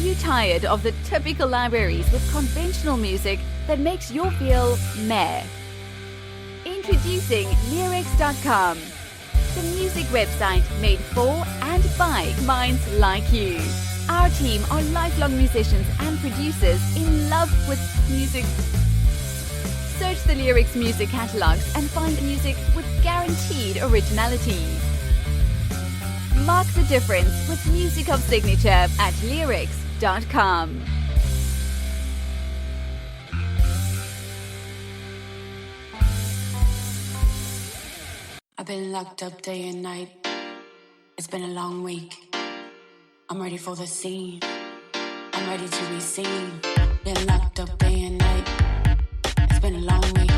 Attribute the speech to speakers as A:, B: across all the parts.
A: you tired of the typical libraries with conventional music that makes you feel meh? Introducing Leerecs.com, the music website made for and by minds like you. Our team are lifelong musicians and producers in love with music. Search the Leerecs music catalogs and find music with guaranteed originality. Mark the difference with music of signature at Leerecs.com.
B: I've been locked up day and night. It's been a long week. I'm ready for the scene. I'm ready to be seen. Been locked up day and night. It's been a long week.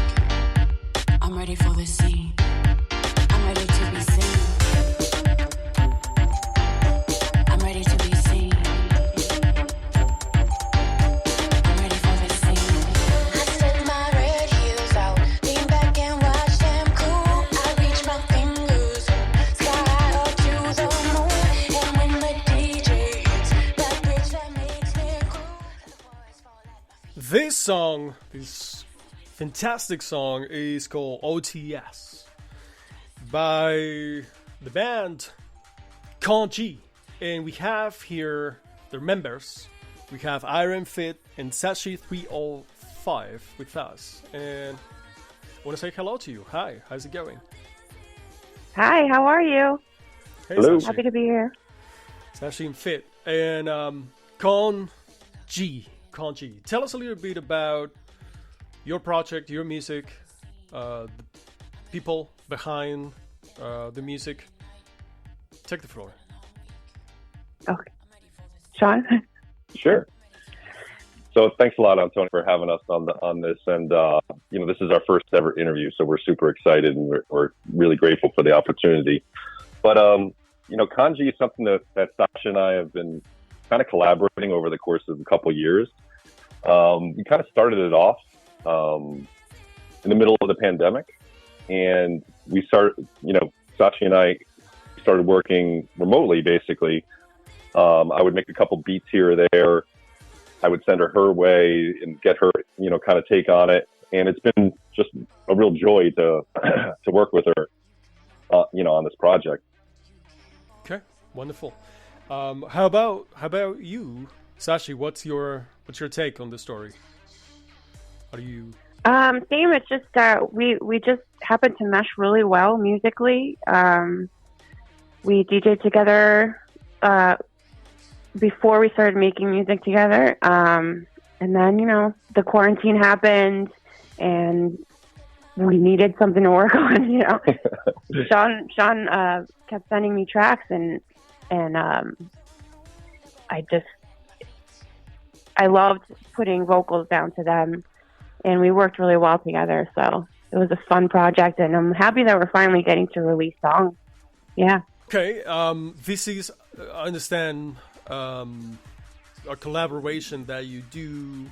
B: I'm ready for the scene. I'm ready to be seen. I'm ready to be seen. I'm ready for the scene. I set my red heels out, lean back and watch them cool. I reach my fingers sky up to the moon, and when the DJ hits that bridge that makes me cool.
C: This song, this fantastic song, is called OTS by the band .g, and we have here their members. We have Iron Fit and Sashi305 with us, and I want to say hello to you. Hi, how's it going?
D: Hi, how are you?
C: Hey,
E: Hello.
C: Sashi.
D: Happy to be here.
C: Sashi and Fit and .g. Tell us a little bit about your project, your music, the people behind the music. Take the floor.
D: Okay. Sean?
E: Sure. So thanks a lot, Antonio, for having us on this. And, this is our first ever interview, so we're super excited and we're really grateful for the opportunity. But, kanji is something that Sasha and I have been kind of collaborating over the course of a couple years. We kind of started it off in the middle of the pandemic, and we started, Sashi and I started working remotely, basically. I would make a couple beats here or there. I would send her way and get her, kind of take on it. And it's been just a real joy to to work with her, on this project.
C: Okay, wonderful. How about you, Sashi? What's your take on the story? How do you?
D: Same. It's just we just happened to mesh really well musically. We DJed together before we started making music together, and then the quarantine happened, and we needed something to work on. Sean kept sending me tracks, and I loved putting vocals down to them. And we worked really well together, so it was a fun project, and I'm happy that we're finally getting to release songs. Yeah.
C: Okay, this is, I understand, a collaboration that you do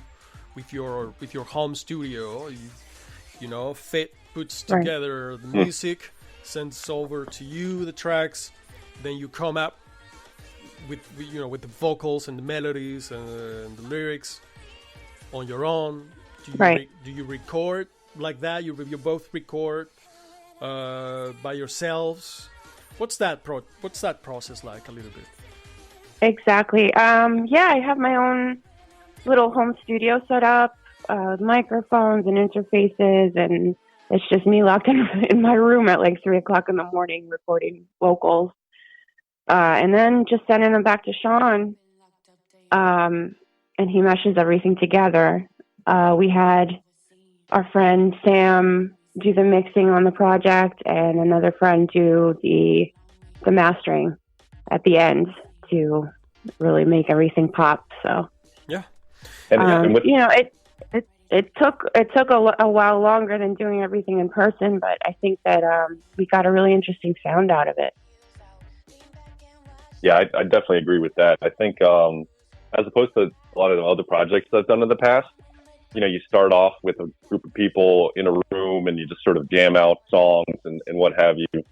C: with your home studio. Fit puts together the music, sends over to you the tracks, then you come up with the vocals and the melodies and the lyrics on your own. Do you record like that? You both record by yourselves? What's that process like a little bit?
D: Exactly. I have my own little home studio set up, microphones and interfaces, and it's just me locked in my room at like 3:00 in the morning recording vocals, and then just sending them back to Sean, and he meshes everything together. We had our friend Sam do the mixing on the project, and another friend do the mastering at the end to really make everything pop. So
C: yeah,
D: it took a while longer than doing everything in person, but I think that we got a really interesting sound out of it.
E: Yeah, I definitely agree with that. I think as opposed to a lot of the other projects I've done in the past, you start off with a group of people in a room and you just sort of jam out songs and what have you.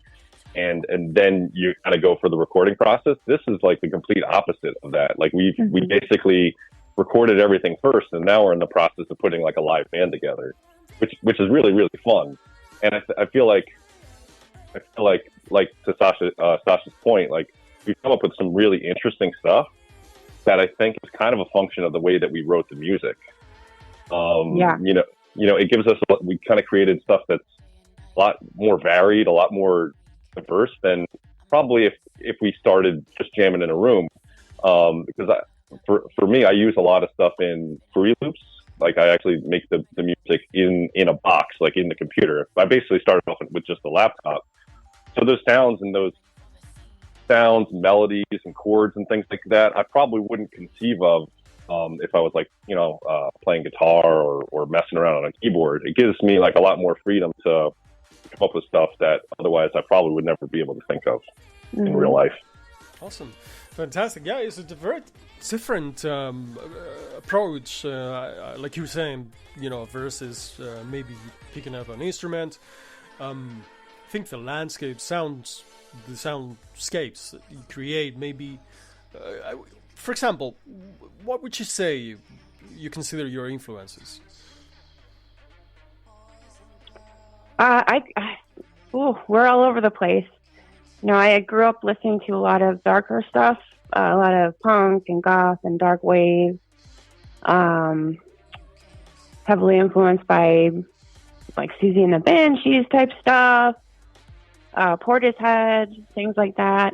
E: and then you kind of go for the recording process. This is like the complete opposite of that. Like we basically recorded everything first, and now we're in the process of putting like a live band together, which is really, really fun. And I feel like to Sasha's point, like we've come up with some really interesting stuff that I think is kind of a function of the way that we wrote the music. It gives us we kind of created stuff that's a lot more varied, a lot more diverse than probably if we started just jamming in a room. Because for me, I use a lot of stuff in free loops. Like I actually make the music in a box, like in the computer. I basically started off with just the laptop. So those sounds, melodies and chords and things like that, I probably wouldn't conceive of if I was like, playing guitar or messing around on a keyboard. It gives me like a lot more freedom to come up with stuff that otherwise I probably would never be able to think of in real life.
C: Awesome. Fantastic. Yeah, it's a very different approach, like you were saying, versus maybe picking up an instrument. I think the soundscapes that you create, maybe, for example, what would you say you consider your influences?
D: We're all over the place. I grew up listening to a lot of darker stuff, a lot of punk and goth and dark wave. Heavily influenced by like Susie and the Banshees type stuff, Portishead, things like that.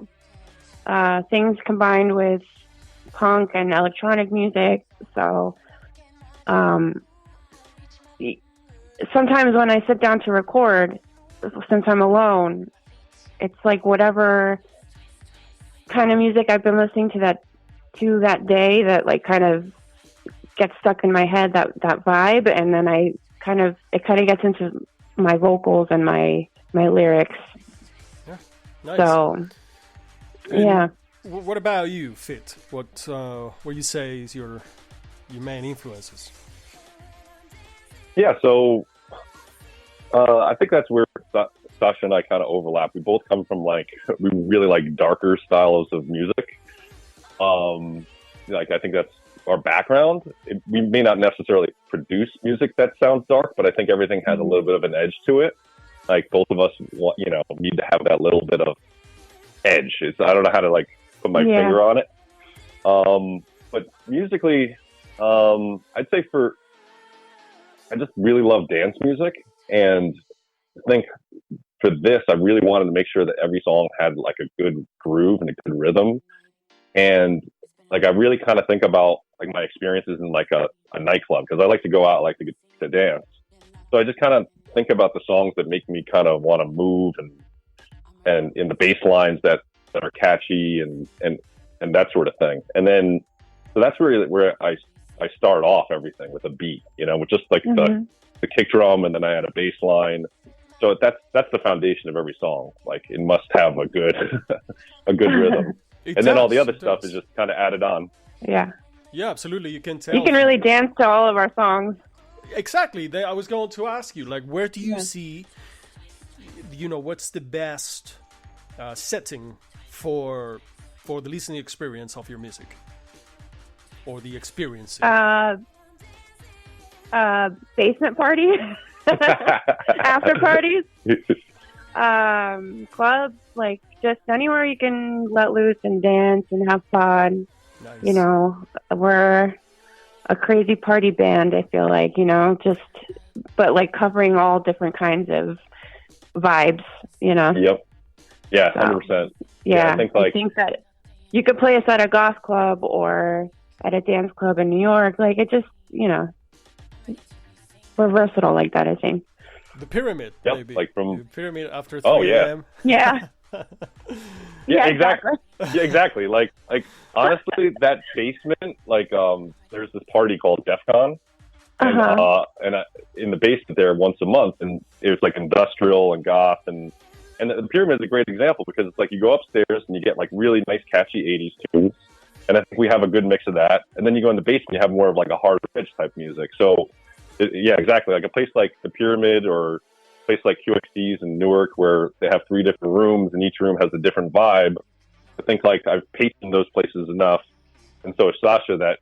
D: Things combined with punk and electronic music. So sometimes when I sit down to record, since I'm alone, it's like whatever kind of music I've been listening to that day that like kind of gets stuck in my head, that vibe, and then it kind of gets into my vocals and my lyrics.
C: Yeah, nice.
D: So, yeah.
C: What about you, Fit? What you say is your main influences?
E: Yeah, so I think that's where Sasha and I kind of overlap. We both come from we really like darker styles of music. I think that's our background. We may not necessarily produce music that sounds dark, but I think everything has a little bit of an edge to it. Like both of us, need to have that little bit of edge. I don't know how to put my finger on it. But musically, I'd say I just really love dance music, and I think for this, I really wanted to make sure that every song had like a good groove and a good rhythm. And I really kind of think about my experiences in a nightclub, because I like to go out, to dance. So I just kind of think about the songs that make me kind of want to move and in the bass lines that are catchy and that sort of thing. And then, so that's really where I start off everything with a beat, with just the kick drum, and then I add a bass line. So that's the foundation of every song. It must have a good rhythm. And then all the other stuff is just kind of added on.
D: Yeah.
C: Yeah, absolutely. You can tell.
D: You can really dance to all of our songs.
C: Exactly. I was going to ask you, where do you see, what's the best setting for the listening experience of your music, or the experience?
D: Basement parties, after parties, clubs, just anywhere you can let loose and dance and have fun. Nice. We're a crazy party band, I feel like, but covering all different kinds of vibes,
E: Yep. Yeah, 100%.
D: Yeah, I think that you could play us at a goth club or at a dance club in New York. It just, we're versatile like that, I think.
C: The Pyramid,
E: yep,
C: maybe.
E: The
C: Pyramid after 3 a.m.
D: Yeah.
E: Yeah, exactly. Yeah, exactly. Honestly, that basement, there's this party called DEF CON, and in the basement there once a month, and it was industrial and goth, and the Pyramid is a great example, because it's you go upstairs and you get really nice catchy 80s tunes, and I think we have a good mix of that, and then you go in the basement, you have more of a hard edge type music. So yeah, exactly. A place like the Pyramid or place like QXD's in Newark where they have 3 different rooms and each room has a different vibe. I think like I've patroned those places enough, and so is Sasha, that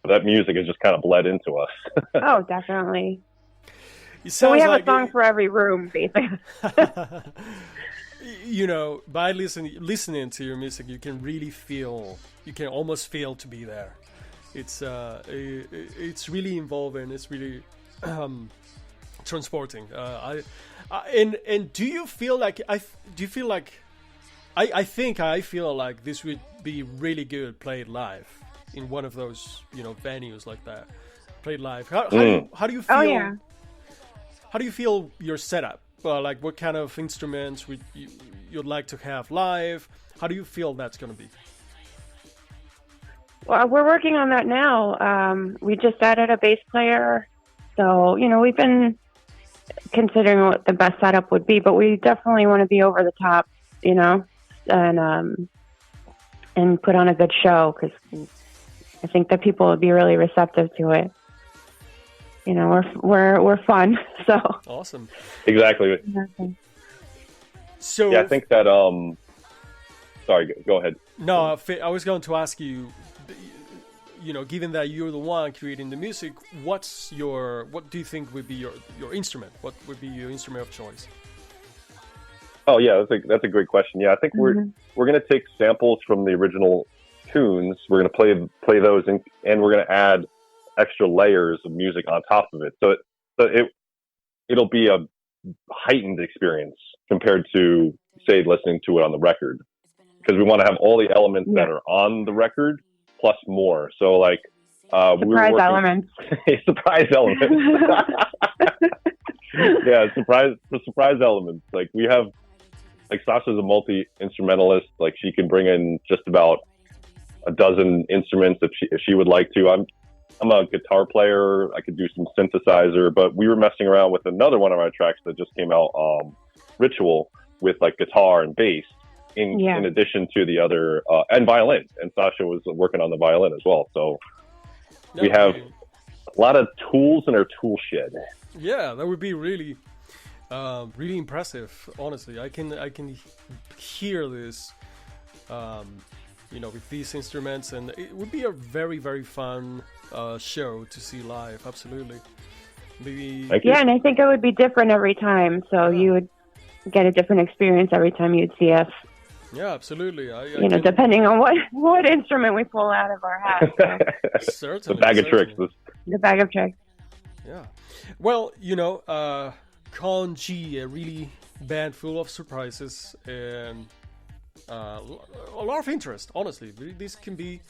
E: that music has just kind of bled into us.
D: Oh, definitely.
C: So
D: we have a song for every room, basically.
C: By listening to your music, you can really feel, you can almost feel to be there. It's really involving. It's really transporting. And do you feel like I feel like this would be really good played live in one of those venues like that, played live. How do you feel?
D: Oh, yeah.
C: How do you feel your setup? Like what kind of instruments you'd like to have live? How do you feel that's going to be?
D: Well, we're working on that now. We just added a bass player. So, we've been considering what the best setup would be, but we definitely want to be over the top, and put on a good show, because I think that people would be really receptive to it. We're fun, so.
C: Awesome.
E: Exactly.
C: So
E: yeah, I think that sorry, go ahead.
C: No, I was going to ask you, given that you're the one creating the music, what do you think would be your instrument? What would be your instrument of choice?
E: Oh yeah, that's a great question. Yeah, I think we're going to take samples from the original tunes. We're going to play those, and we're going to add extra layers of music on top of it. So it'll be a heightened experience compared to, say, listening to it on the record, because we want to have all the elements that are on the record plus more. So like
D: surprise elements.
E: Surprise elements. Yeah, surprise elements. Like we have, like Sasha's a multi-instrumentalist. Like she can bring in just about a dozen instruments if she would like to. I'm a guitar player. I could do some synthesizer, but we were messing around with another one of our tracks that just came out, Ritual, with like guitar and bass in addition to the other, and violin. And Sasha was working on the violin as well. So we have a lot of tools in our tool shed.
C: Yeah, that would be really, really impressive. Honestly, I can hear this, with these instruments, and it would be a very, very fun show to see live. Absolutely. Maybe.
D: Yeah, and I think it would be different every time. So you would get a different experience every time you'd see us.
C: Yeah, absolutely.
D: Depending on what instrument we pull out of our hat. So.
C: Certainly.
E: The bag of tricks.
D: The bag of tricks.
C: Yeah. Well, Con.g, a really band full of surprises and a lot of interest, honestly. This can be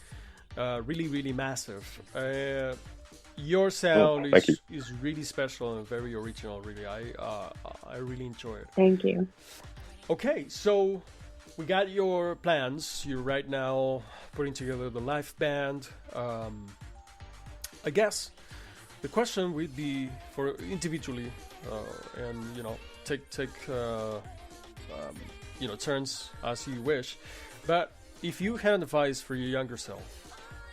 C: really, really massive. Your sound is really special and very original, really. I really enjoy it.
D: Thank you.
C: Okay, so we got your plans. You're right now putting together the live band. I guess the question would be for individually, and take turns as you wish. But if you had advice for your younger self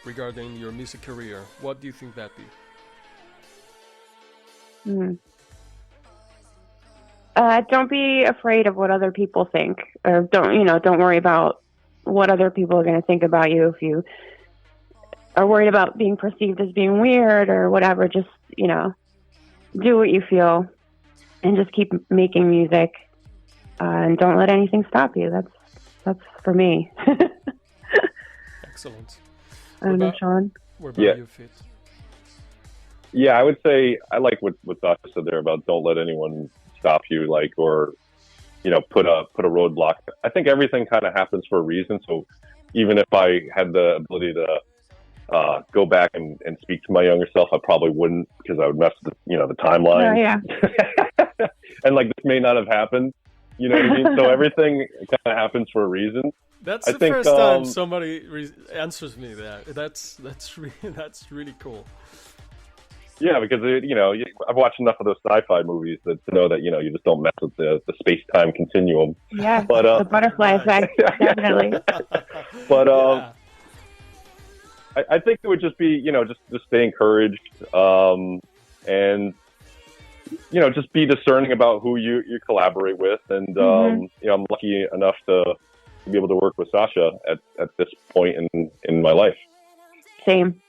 C: regarding your music career, what do you think that'd be?
D: Don't be afraid of what other people think, or don't worry about what other people are going to think about you. If you are worried about being perceived as being weird or whatever, just do what you feel and just keep making music, and don't let anything stop you. That's for me.
C: Excellent.
D: Sean.
C: What about you, Fit?
E: Yeah, I would say I like what Sasha said there about don't let anyone stop you, or put a roadblock. I think everything kind of happens for a reason. So even if I had the ability to go back and speak to my younger self, I probably wouldn't, because I would mess with the timeline.
D: Oh, yeah.
E: And this may not have happened. You know what I mean? So everything kind of happens for a reason.
C: That's the first time somebody answers me that. That's really cool.
E: Yeah, because I've watched enough of those sci-fi movies to know that you just don't mess with the space-time continuum.
D: Yeah,
E: but
D: the butterfly effect, definitely.
E: But I think it would just be just stay encouraged, and just be discerning about who you collaborate with. And, I'm lucky enough to be able to work with Sasha at this point in my life.
D: Same.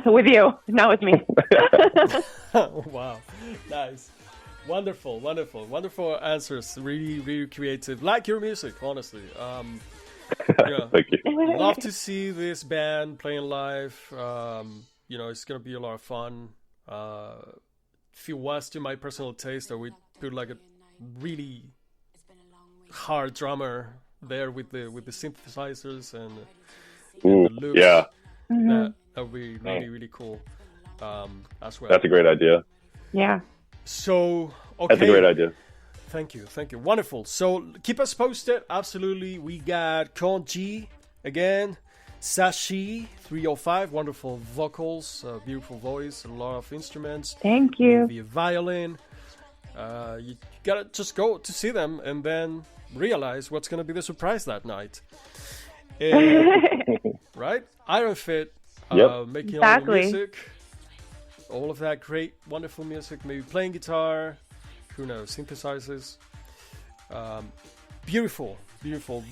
D: With you, not with me.
C: Wow. Nice. Wonderful answers. Really, really creative. Like your music, honestly. Yeah.
E: Thank you.
C: Love to see this band playing live. It's gonna be a lot of fun. If it was to my personal taste, I would put like a really hard drummer there with the synthesizers and the loops.
E: Yeah.
C: That would be really, really cool as well.
E: That's a great idea.
D: Yeah.
C: So, okay.
E: That's a great idea.
C: Thank you. Wonderful. So, keep us posted. Absolutely. We got Con.g again. Sashi 305. Wonderful vocals, beautiful voice, a lot of instruments.
D: Thank you.
C: Maybe a violin. You gotta just go to see them and then realize what's gonna be the surprise that night. Right? Iron Fit. Making all the music, all of that great, wonderful music, maybe playing guitar, who knows, synthesizers. Beautiful.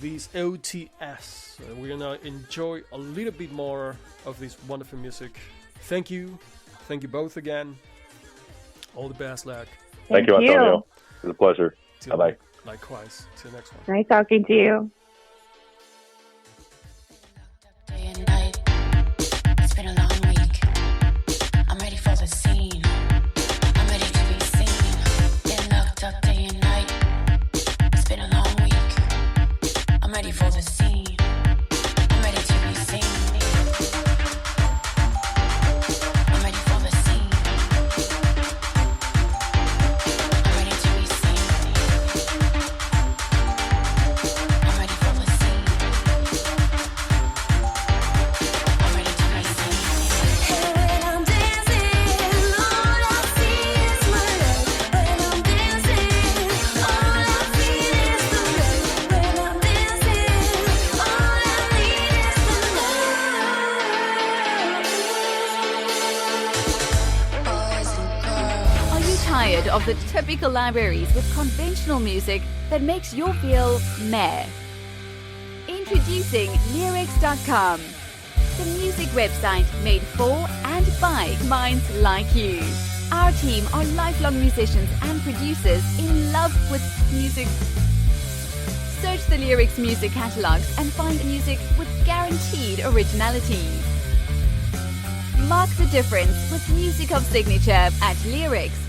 C: These OTS. We're gonna enjoy a little bit more of this wonderful music. Thank you both again. All the best, Lack.
E: Thank you, Antonio. It was a pleasure. Bye-bye.
C: Likewise. Till next one.
D: Nice talking to you.
A: Tired of the typical libraries with conventional music that makes you feel meh? Introducing Leerecs.com, the music website made for and by minds like you. Our team are lifelong musicians and producers in love with music. Search the Leerecs music catalogs and find music with guaranteed originality. Mark the difference with music of signature at Leerecs.com.